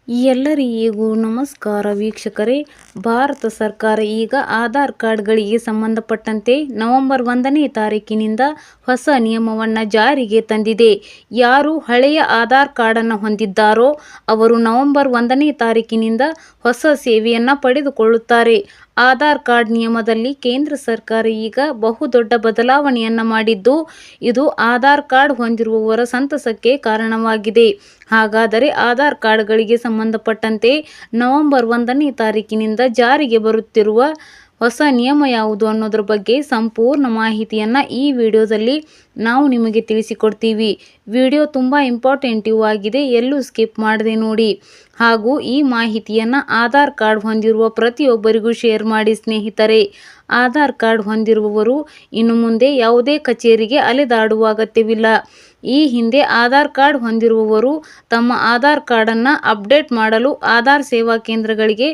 ಎಲ್ಲರಿಗೂ ನಮಸ್ಕಾರ ವೀಕ್ಷಕರೇ. ಭಾರತ ಸರ್ಕಾರ ಈಗ ಆಧಾರ್ ಕಾರ್ಡ್ಗಳಿಗೆ ಸಂಬಂಧಪಟ್ಟಂತೆ ನವೆಂಬರ್ 1ನೇ ತಾರೀಕಿನಿಂದ ಹೊಸ ನಿಯಮವನ್ನು ಜಾರಿಗೆ ತಂದಿದೆ. ಯಾರು ಹಳೆಯ ಆಧಾರ್ ಕಾರ್ಡನ್ನು ಹೊಂದಿದ್ದಾರೋ ಅವರು ನವೆಂಬರ್ 1ನೇ ತಾರೀಕಿನಿಂದ ಹೊಸ ಸೇವೆಯನ್ನು ಪಡೆದುಕೊಳ್ಳುತ್ತಾರೆ. ಆಧಾರ್ ಕಾರ್ಡ್ ನಿಯಮದಲ್ಲಿ ಕೇಂದ್ರ ಸರ್ಕಾರ ಈಗ ಬಹುದೊಡ್ಡ ಬದಲಾವಣೆಯನ್ನು ಮಾಡಿದ್ದು, ಇದು ಆಧಾರ್ ಕಾರ್ಡ್ ಹೊಂದಿರುವವರ ಸಂತಸಕ್ಕೆ ಕಾರಣವಾಗಿದೆ. ಹಾಗಾದರೆ ಆಧಾರ್ ಕಾರ್ಡ್ಗಳಿಗೆ ಸಂಬಂಧಪಟ್ಟಂತೆ ನವೆಂಬರ್ 1ನೇ ತಾರೀಕಿನಿಂದ ಜಾರಿಗೆ ಬರುತ್ತಿರುವ ಹೊಸ ನಿಯಮ ಯಾವುದು ಅನ್ನೋದ್ರ ಬಗ್ಗೆ ಸಂಪೂರ್ಣ ಮಾಹಿತಿಯನ್ನು ಈ ವಿಡಿಯೋದಲ್ಲಿ ನಾವು ನಿಮಗೆ ತಿಳಿಸಿಕೊಡ್ತೀವಿ. ವಿಡಿಯೋ ತುಂಬ ಇಂಪಾರ್ಟೆಂಟಿವ್ ಆಗಿದೆ, ಎಲ್ಲೂ ಸ್ಕಿಪ್ ಮಾಡದೆ ನೋಡಿ. ಹಾಗೂ ಈ ಮಾಹಿತಿಯನ್ನು ಆಧಾರ್ ಕಾರ್ಡ್ ಹೊಂದಿರುವ ಪ್ರತಿಯೊಬ್ಬರಿಗೂ ಶೇರ್ ಮಾಡಿ ಸ್ನೇಹಿತರೆ. ಆಧಾರ್ ಕಾರ್ಡ್ ಹೊಂದಿರುವವರು ಇನ್ನು ಮುಂದೆ ಯಾವುದೇ ಕಚೇರಿಗೆ ಅಲೆದಾಡುವ ಅಗತ್ಯವಿಲ್ಲ. ಈ ಹಿಂದೆ ಆಧಾರ್ ಕಾರ್ಡ್ ಹೊಂದಿರುವವರು ತಮ್ಮ ಆಧಾರ್ ಕಾರ್ಡನ್ನು ಅಪ್ಡೇಟ್ ಮಾಡಲು ಆಧಾರ್ ಸೇವಾ ಕೇಂದ್ರಗಳಿಗೆ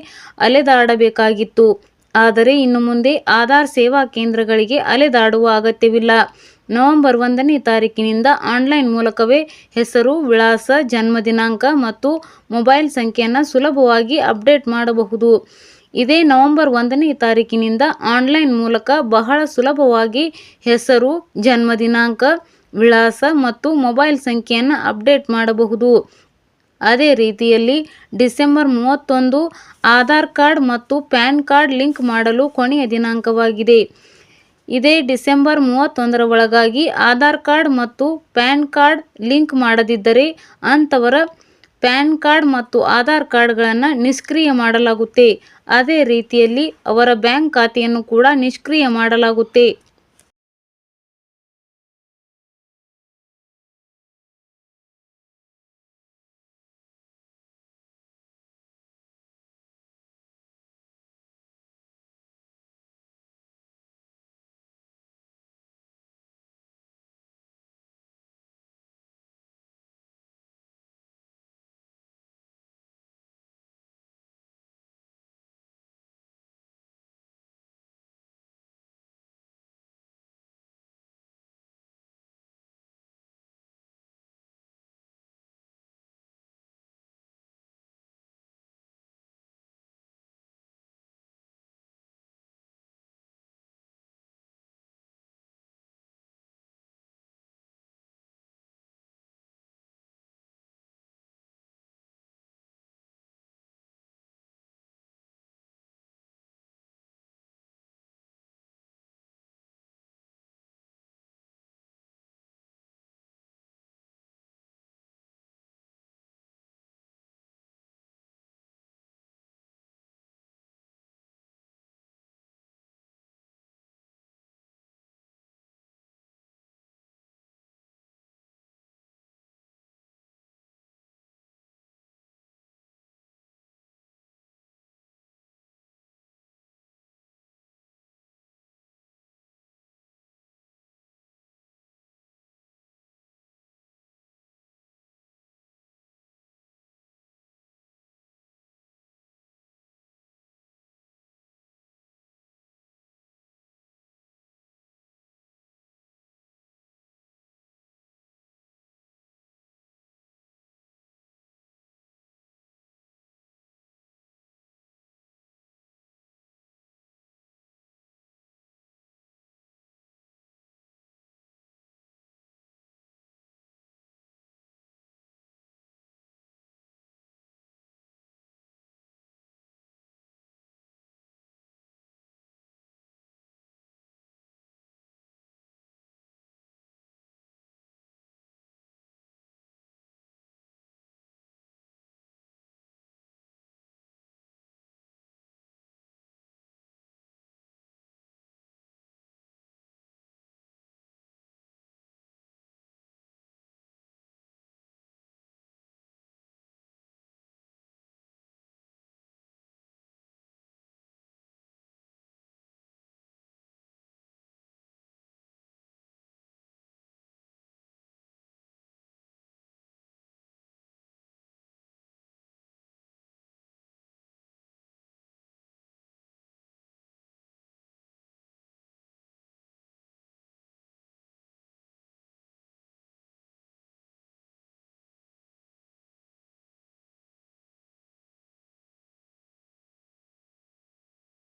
ಅಲೆದಾಡಬೇಕಾಗಿತ್ತು. ಆದರೆ ಇನ್ನು ಮುಂದೆ ಆಧಾರ್ ಸೇವಾ ಕೇಂದ್ರಗಳಿಗೆ ಅಲೆದಾಡುವ ಅಗತ್ಯವಿಲ್ಲ. ನವೆಂಬರ್ 1ನೇ ತಾರೀಕಿನಿಂದ ಆನ್ಲೈನ್ ಮೂಲಕವೇ ಹೆಸರು, ವಿಳಾಸ, ಜನ್ಮ ದಿನಾಂಕ ಮತ್ತು ಮೊಬೈಲ್ ಸಂಖ್ಯೆಯನ್ನು ಸುಲಭವಾಗಿ ಅಪ್ಡೇಟ್ ಮಾಡಬಹುದು. ಇದೇ ನವೆಂಬರ್ 1ನೇ ತಾರೀಕಿನಿಂದ ಆನ್ಲೈನ್ ಮೂಲಕ ಬಹಳ ಸುಲಭವಾಗಿ ಹೆಸರು, ಜನ್ಮ ದಿನಾಂಕ, ವಿಳಾಸ ಮತ್ತು ಮೊಬೈಲ್ ಸಂಖ್ಯೆಯನ್ನು ಅಪ್ಡೇಟ್ ಮಾಡಬಹುದು. ಅದೇ ರೀತಿಯಲ್ಲಿ ಡಿಸೆಂಬರ್ 31 ಆಧಾರ್ ಕಾರ್ಡ್ ಮತ್ತು ಪ್ಯಾನ್ ಕಾರ್ಡ್ ಲಿಂಕ್ ಮಾಡಲು ಕೊನೆಯ ದಿನಾಂಕವಾಗಿದೆ. ಇದೇ ಡಿಸೆಂಬರ್ 31ರ ಒಳಗಾಗಿ ಆಧಾರ್ ಕಾರ್ಡ್ ಮತ್ತು ಪ್ಯಾನ್ ಕಾರ್ಡ್ ಲಿಂಕ್ ಮಾಡದಿದ್ದರೆ ಅಂಥವರ ಪ್ಯಾನ್ ಕಾರ್ಡ್ ಮತ್ತು ಆಧಾರ್ ಕಾರ್ಡ್ಗಳನ್ನು ನಿಷ್ಕ್ರಿಯ ಮಾಡಲಾಗುತ್ತೆ. ಅದೇ ರೀತಿಯಲ್ಲಿ ಅವರ ಬ್ಯಾಂಕ್ ಖಾತೆಯನ್ನು ಕೂಡ ನಿಷ್ಕ್ರಿಯ ಮಾಡಲಾಗುತ್ತೆ.